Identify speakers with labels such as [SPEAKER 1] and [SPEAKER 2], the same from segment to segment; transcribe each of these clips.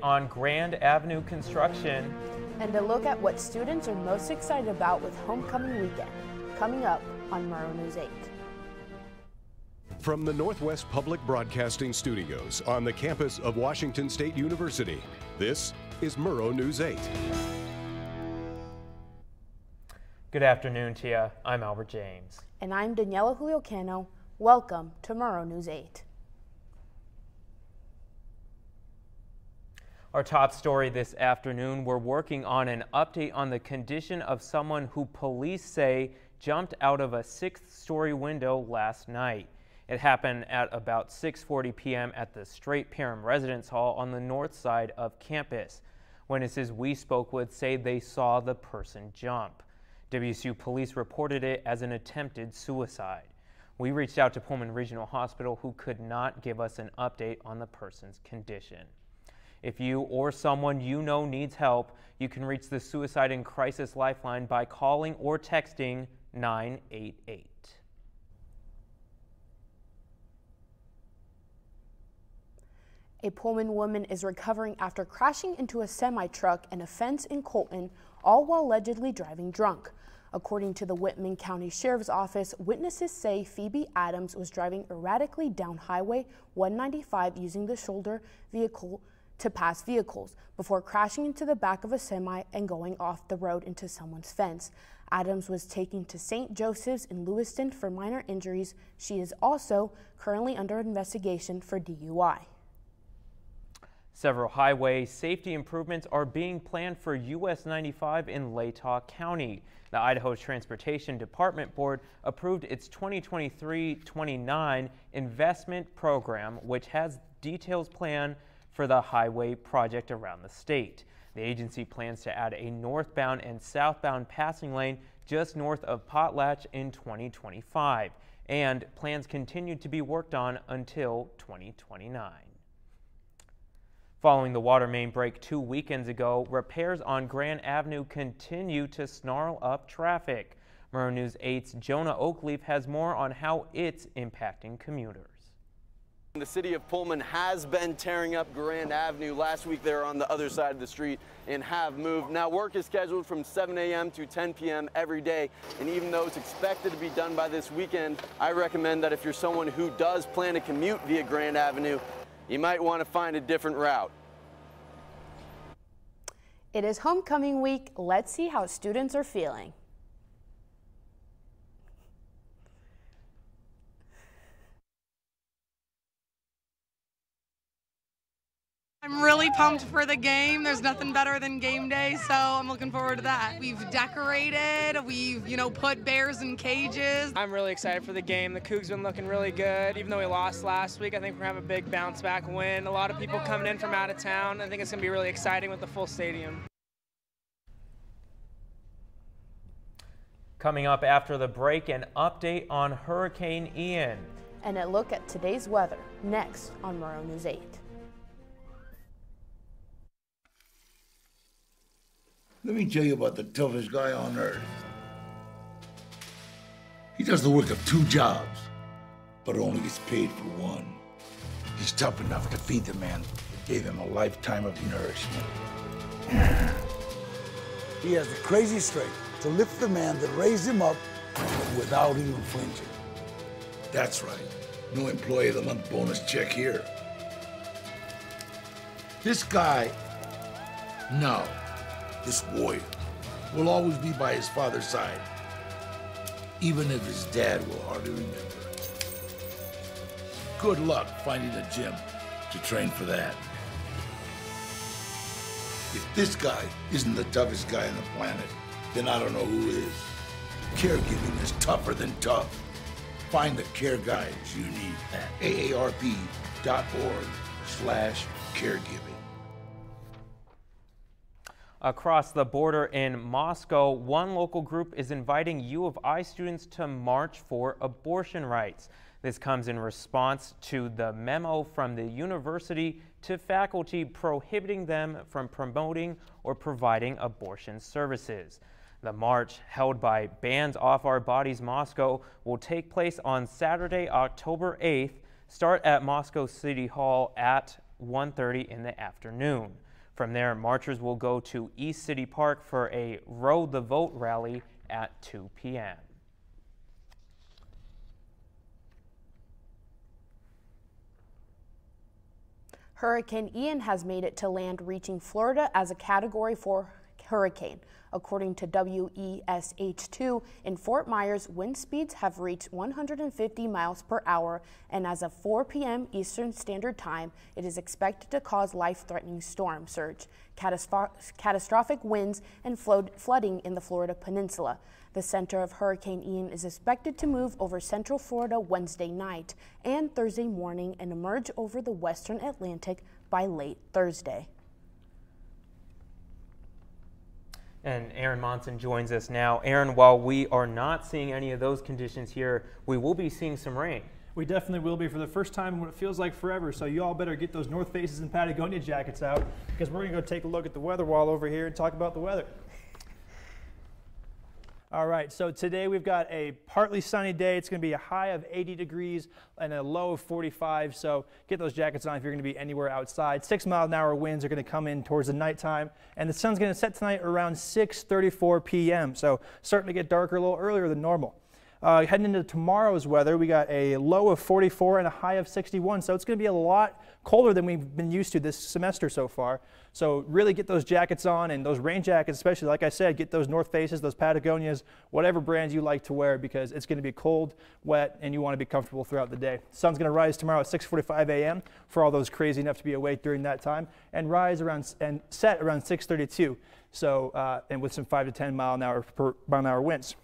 [SPEAKER 1] On Grand Avenue construction.
[SPEAKER 2] And a look at what students are most excited about with homecoming weekend, coming up on Murrow News 8.
[SPEAKER 3] From the Northwest Public Broadcasting Studios on the campus of Washington State University, this is Murrow News 8.
[SPEAKER 1] Good afternoon to you. I'm Albert James.
[SPEAKER 2] And I'm Daniela Juliocano. Welcome to Murrow News 8.
[SPEAKER 1] Our top story this afternoon, we're working on an update on the condition of someone who police say jumped out of a 6th-story window last night. It happened at about 6:40 p.m. at the Straight Pyram Residence Hall on the north side of campus. Witnesses we spoke with say they saw the person jump. WSU police reported it as an attempted suicide. We reached out to Pullman Regional Hospital, who could not give us an update on the person's condition. If you or someone you know needs help, you can reach the Suicide and Crisis Lifeline by calling or texting 988.
[SPEAKER 2] A Pullman woman is recovering after crashing into a semi-truck and a fence in Colton, all while allegedly driving drunk. According to the Whitman County Sheriff's Office, witnesses say Phoebe Adams was driving erratically down Highway 195 using the shoulder vehicle to pass vehicles before crashing into the back of a semi and going off the road into someone's fence. Adams was taken to St. Joseph's in Lewiston for minor injuries. She is also currently under investigation for DUI.
[SPEAKER 1] Several highway safety improvements are being planned for US 95 in Latah County. The Idaho Transportation Department Board approved its 2023-29 investment program, which has details planned for the highway project around the state. The agency plans to add a northbound and southbound passing lane just north of Potlatch in 2025, and plans continue to be worked on until 2029. Following the water main break 2 weekends ago, repairs on Grand Avenue continue to snarl up traffic. Murrow News 8's Jonah Oakleaf has more on how it's impacting commuters.
[SPEAKER 4] The city of Pullman has been tearing up Grand Avenue. Last week they were on the other side of the street and have moved. Now work is scheduled from 7 a.m. to 10 p.m. every day, and even though it's expected to be done by this weekend, I recommend that if you're someone who does plan to commute via Grand Avenue, you might want to find a different route.
[SPEAKER 2] It is homecoming week. Let's see how students are feeling.
[SPEAKER 5] I'm really pumped for the game. There's nothing better than game day, so I'm looking forward to that. We've decorated, we've, put bears in cages.
[SPEAKER 6] I'm really excited for the game. The Cougs been looking really good. Even though we lost last week, I think we're gonna have a big bounce back win. A lot of people coming in from out of town. I think it's gonna be really exciting with the full stadium.
[SPEAKER 1] Coming up after the break, an update on Hurricane Ian.
[SPEAKER 2] And a look at today's weather, next on Murrow News 8.
[SPEAKER 7] Let me tell you about the toughest guy on earth. He does the work of 2 jobs, but only gets paid for one. He's tough enough to feed the man that gave him a lifetime of nourishment. He has the crazy strength to lift the man that raised him up without even flinching. That's right. No employee of the month bonus check here. This guy, no. This warrior will always be by his father's side, even if his dad will hardly remember. Good luck finding a gym to train for that. If this guy isn't the toughest guy on the planet, then I don't know who is. Caregiving is tougher than tough. Find the care guides you need at aarp.org/caregiving.
[SPEAKER 1] Across the border in Moscow, one local group is inviting U of I students to march for abortion rights. This comes in response to the memo from the university to faculty prohibiting them from promoting or providing abortion services. The march, held by Bands Off Our Bodies Moscow, will take place on Saturday, October 8th, start at Moscow City Hall at 1:30 in the afternoon. From there, marchers will go to East City Park for a Row the Vote rally at 2 p.m.
[SPEAKER 2] Hurricane Ian has made it to land, reaching Florida as a Category 4 hurricane. According to WESH2 in Fort Myers, wind speeds have reached 150 miles per hour, and as of 4 p.m. Eastern Standard Time, it is expected to cause life-threatening storm surge, catastrophic winds, and flooding in the Florida Peninsula. The center of Hurricane Ian is expected to move over central Florida Wednesday night and Thursday morning and emerge over the western Atlantic by late Thursday.
[SPEAKER 1] And Aaron Monson joins us now. Aaron, while we are not seeing any of those conditions here, we will be seeing some rain.
[SPEAKER 8] We definitely will be for the first time in what it feels like forever. So you all better get those North Faces and Patagonia jackets out, because we're going to go take a look at the weather wall over here and talk about the weather. All right, so today we've got a partly sunny day. It's going to be a high of 80 degrees and a low of 45, so get those jackets on if you're going to be anywhere outside. 6-mile-an-hour winds are going to come in towards the nighttime, and the sun's going to set tonight around 6:34 p.m., so starting to get darker a little earlier than normal. Heading into tomorrow's weather, we got a low of 44 and a high of 61, so it's going to be a lot colder than we've been used to this semester so far. So really get those jackets on, and those rain jackets especially, like I said, get those North Faces, those Patagonias, whatever brands you like to wear, because it's going to be cold, wet, and you want to be comfortable throughout the day. Sun's going to rise tomorrow at 6:45 a.m. for all those crazy enough to be awake during that time, and rise around and set around 6:32. So and with some 5 to 10 mile-an-hour winds.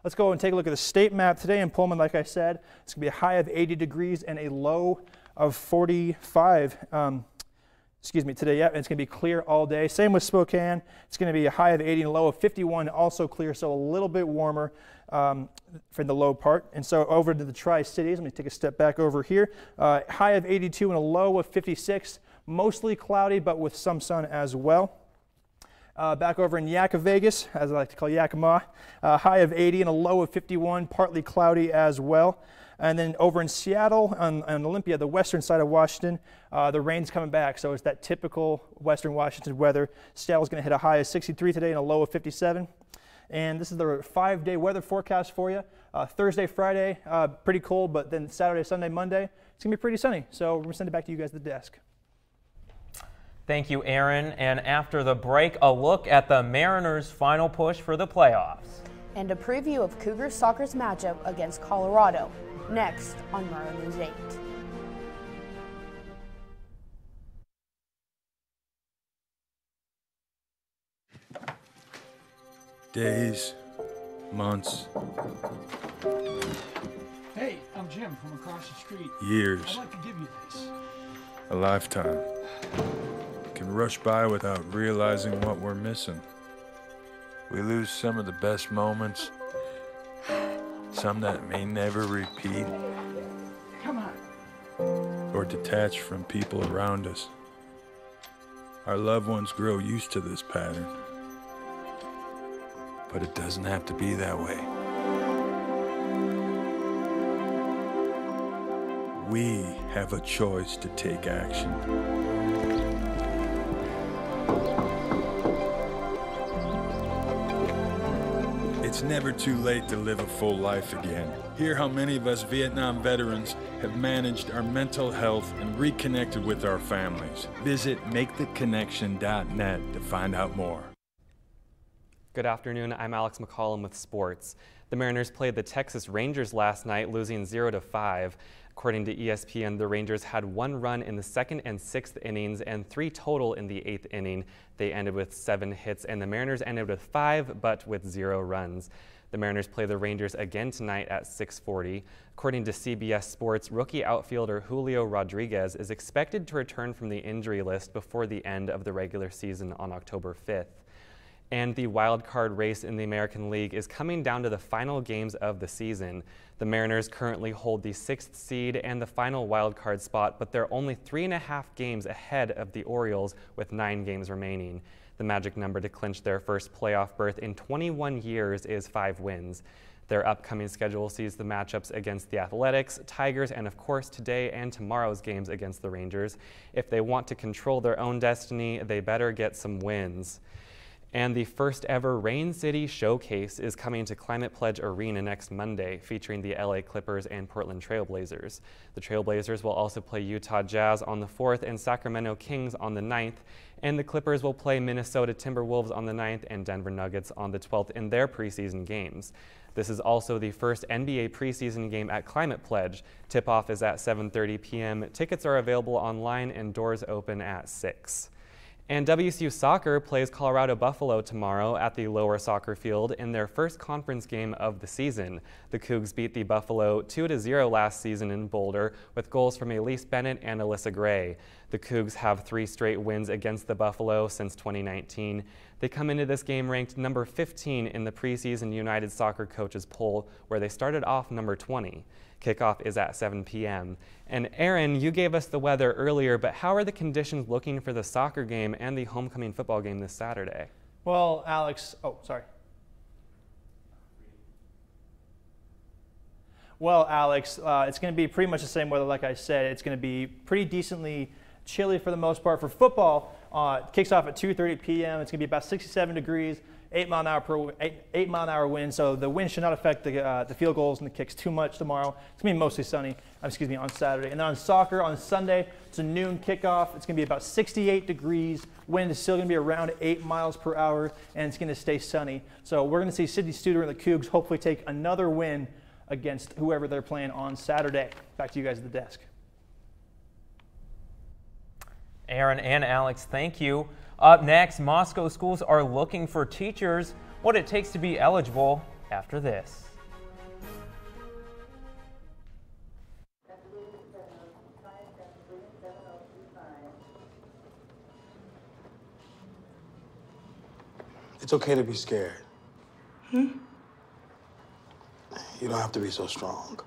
[SPEAKER 8] Let's go and take a look at the state map today in Pullman. Like I said, it's going to be a high of 80 degrees and a low of 45. Today, yeah, it's going to be clear all day. Same with Spokane. It's going to be a high of 80 and a low of 51, also clear, so a little bit warmer for the low part. And so over to the Tri-Cities, let me take a step back over here. High of 82 and a low of 56, mostly cloudy, but with some sun as well. Back over in Yakima, Vegas, as I like to call Yakima, high of 80 and a low of 51, partly cloudy as well. And then over in Seattle, on Olympia, the western side of Washington, the rain's coming back, so it's that typical western Washington weather. Seattle's going to hit a high of 63 today and a low of 57. And this is the 5-day weather forecast for you. Thursday, Friday, pretty cold, but then Saturday, Sunday, Monday, it's going to be pretty sunny. So we're going to send it back to you guys at the desk.
[SPEAKER 1] Thank you, Aaron. And after the break, a look at the Mariners' final push for the playoffs.
[SPEAKER 2] And a preview of Cougars soccer's matchup against Colorado. Next on Murrow News 8.
[SPEAKER 9] Days, months.
[SPEAKER 10] Hey, I'm Jim from across the street.
[SPEAKER 9] Years.
[SPEAKER 10] I'd like to give you this.
[SPEAKER 9] A lifetime. Can rush by without realizing what we're missing. We lose some of the best moments, some that may never repeat.
[SPEAKER 10] Come on.
[SPEAKER 9] Or detach from people around us. Our loved ones grow used to this pattern. But it doesn't have to be that way. We have a choice to take action. It's never too late to live a full life again. Hear how many of us Vietnam veterans have managed our mental health and reconnected with our families. Visit maketheconnection.net to find out more.
[SPEAKER 11] Good afternoon, I'm Alex McCollum with sports. The Mariners played the Texas Rangers last night, losing 0-5. According to ESPN, the Rangers had 1 run in the 2nd and 6th innings and 3 total in the 8th inning. They ended with 7 hits, and the Mariners ended with 5, but with 0 runs. The Mariners play the Rangers again tonight at 6:40. According to CBS Sports, rookie outfielder Julio Rodriguez is expected to return from the injury list before the end of the regular season on October 5th. And the wild card race in the American League is coming down to the final games of the season. The Mariners currently hold the 6th seed and the final wild card spot, but they're only 3.5 games ahead of the Orioles with 9 games remaining. The magic number to clinch their first playoff berth in 21 years is 5 wins. Their upcoming schedule sees the matchups against the Athletics, Tigers, and of course today and tomorrow's games against the Rangers. If they want to control their own destiny, they better get some wins. And the first ever Rain City Showcase is coming to Climate Pledge Arena next Monday, featuring the LA Clippers and Portland Trail Blazers. The Trail Blazers will also play Utah Jazz on the 4th and Sacramento Kings on the 9th, and the Clippers will play Minnesota Timberwolves on the 9th and Denver Nuggets on the 12th in their preseason games. This is also the first NBA preseason game at Climate Pledge. Tip-off is at 7:30 p.m. Tickets are available online and doors open at 6. And WSU Soccer plays Colorado Buffalo tomorrow at the Lower Soccer Field in their first conference game of the season. The Cougs beat the Buffalo 2-0 last season in Boulder with goals from Elise Bennett and Alyssa Gray. The Cougs have 3 straight wins against the Buffalo since 2019. They come into this game ranked number 15 in the preseason United Soccer Coaches poll, where they started off number 20. Kickoff is at 7 p.m. And Aaron, you gave us the weather earlier, but how are the conditions looking for the soccer game and the homecoming football game this Saturday?
[SPEAKER 8] Well, Alex, Well, Alex, it's going to be pretty much the same weather like I said. It's going to be pretty decently chilly for the most part. For football, kicks off at 2:30 p.m. It's going to be about 67 degrees. 8 mile an hour wind, so the wind should not affect the field goals and the kicks too much tomorrow. It's going to be mostly sunny, on Saturday. And then on soccer, on Sunday, it's a noon kickoff. It's going to be about 68 degrees. Wind is still going to be around 8 miles per hour, and it's going to stay sunny. So we're going to see Sydney Studer and the Cougs hopefully take another win against whoever they're playing on Saturday. Back to you guys at the desk.
[SPEAKER 1] Aaron and Alex, thank you. Up next, Moscow schools are looking for teachers, what it takes to be eligible after this.
[SPEAKER 12] It's okay to be scared. You don't have to be so strong.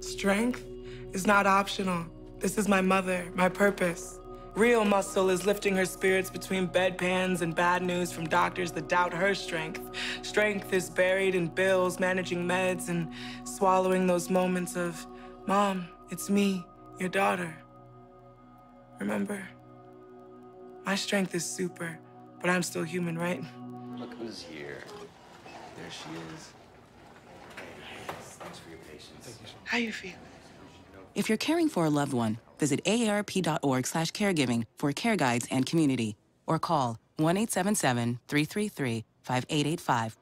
[SPEAKER 13] Strength is not optional. This is my mother, my purpose. Real muscle is lifting her spirits between bedpans and bad news from doctors that doubt her strength. Strength is buried in bills, managing meds, and swallowing those moments of, Mom, it's me, your daughter. Remember? My strength is super, but I'm still human, right?
[SPEAKER 14] Look who's here. There she is. Hey, thanks for your patience.
[SPEAKER 13] How you feel?
[SPEAKER 15] If you're caring for a loved one, visit aarp.org/caregiving for care guides and community, or call 1-877-333-5885.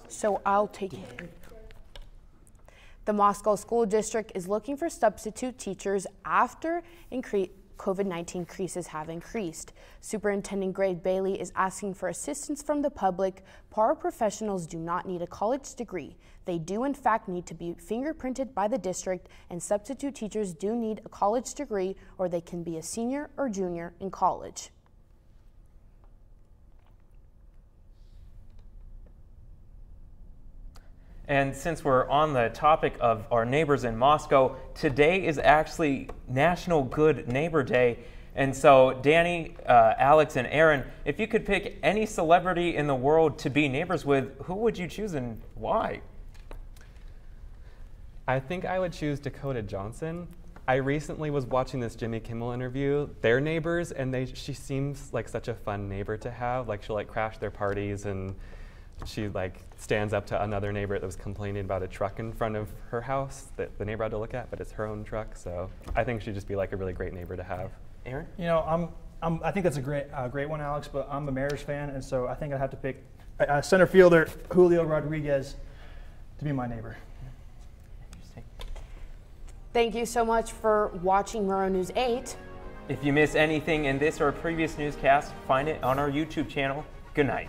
[SPEAKER 2] So I'll take it. The Moscow School District is looking for substitute teachers after COVID-19 cases have increased. Superintendent Greg Bailey is asking for assistance from the public. Paraprofessionals do not need a college degree. They do in fact need to be fingerprinted by the district, and substitute teachers do need a college degree, or they can be a senior or junior in college.
[SPEAKER 1] And since we're on the topic of our neighbors in Moscow, today is actually National Good Neighbor Day. And so, Danny, Alex, and Aaron, if you could pick any celebrity in the world to be neighbors with, who would you choose and why?
[SPEAKER 11] I think I would choose Dakota Johnson. I recently was watching this Jimmy Kimmel interview. They're neighbors, and she seems like such a fun neighbor to have. Like, she'll crash their parties, and she stands up to another neighbor that was complaining about a truck in front of her house that the neighbor had to look at, but it's her own truck. So I think she'd just be a really great neighbor to have.
[SPEAKER 1] Aaron?
[SPEAKER 8] You know, I think that's a great one, Alex. But I'm a Mariners fan, and so I think I'd have to pick center fielder Julio Rodriguez to be my neighbor.
[SPEAKER 1] Interesting.
[SPEAKER 2] Thank you so much for watching Murrow News 8.
[SPEAKER 1] If you miss anything in this or a previous newscast, find it on our YouTube channel. Good night.